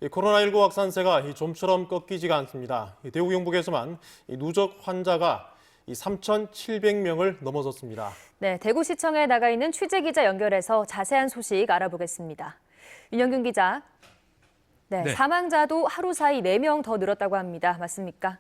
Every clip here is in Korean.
이 코로나19 확산세가 좀처럼 꺾이지가 않습니다. 대구 경북에서만 누적 환자가 3,700명을 넘어섰습니다. 네, 대구시청에 나가 있는 취재기자 연결해서 자세한 소식 알아보겠습니다. 윤영균 기자. 네, 사망자도 하루 사이 4명 더 늘었다고 합니다. 맞습니까?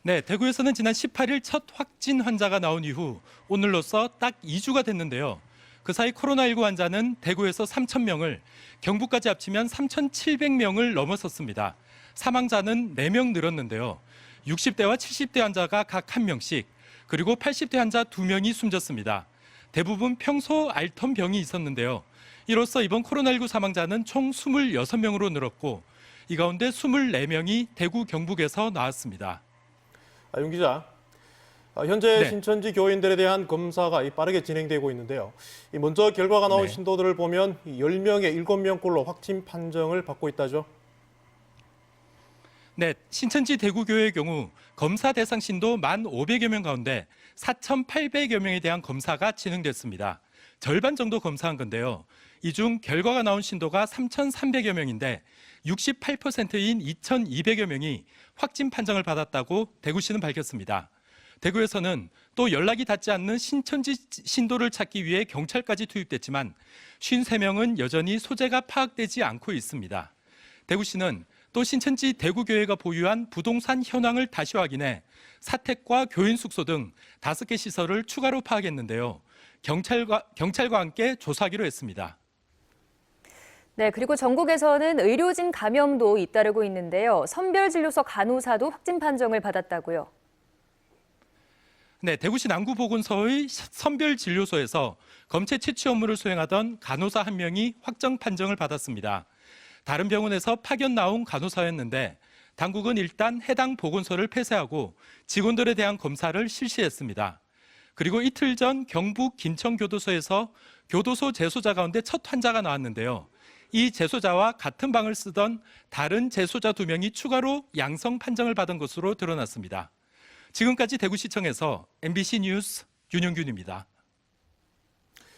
네, 대구에서는 지난 18일 첫 확진 환자가 나온 이후 오늘로써 딱 2주가 됐는데요. 그 사이 코로나19 환자는 대구에서 3,000명을, 경북까지 합치면 3,700명을 넘어섰습니다. 사망자는 4명 늘었는데요. 60대와 70대 환자가 각 1명씩, 그리고 80대 환자 2명이 숨졌습니다. 대부분 평소 앓던 병이 있었는데요. 이로써 이번 코로나19 사망자는 총 26명으로 늘었고, 이 가운데 24명이 대구 경북에서 나왔습니다. 윤 기자, 현재 네. 신천지 교인들에 대한 검사가 빠르게 진행되고 있는데요. 먼저 결과가 나온 네. 신도들을 보면 10명에 7명꼴로 확진 판정을 받고 있다죠. 네, 신천지 대구교회의 경우 검사 대상 신도 1,500여 명 가운데 4,800여 명에 대한 검사가 진행됐습니다. 절반 정도 검사한 건데요. 이 중 결과가 나온 신도가 3,300여 명인데 68%인 2,200여 명이 확진 판정을 받았다고 대구시는 밝혔습니다. 대구에서는 또 연락이 닿지 않는 신천지 신도를 찾기 위해 경찰까지 투입됐지만 53명은 여전히 소재가 파악되지 않고 있습니다. 대구시는 또 신천지 대구교회가 보유한 부동산 현황을 다시 확인해 사택과 교인 숙소 등 5개 시설을 추가로 파악했는데요. 경찰과 함께 조사하기로 했습니다. 네, 그리고 전국에서는 의료진 감염도 잇따르고 있는데요. 선별진료소 간호사도 확진 판정을 받았다고요. 네, 대구시 남구보건소의 선별진료소에서 검체 채취 업무를 수행하던 간호사 1명이 확정 판정을 받았습니다. 다른 병원에서 파견 나온 간호사였는데 당국은 일단 해당 보건소를 폐쇄하고 직원들에 대한 검사를 실시했습니다. 그리고 이틀 전 경북 김천교도소에서 교도소 재소자 가운데 첫 환자가 나왔는데요. 이 재소자와 같은 방을 쓰던 다른 재소자 2명이 추가로 양성 판정을 받은 것으로 드러났습니다. 지금까지 대구시청에서 MBC 뉴스 윤영균입니다.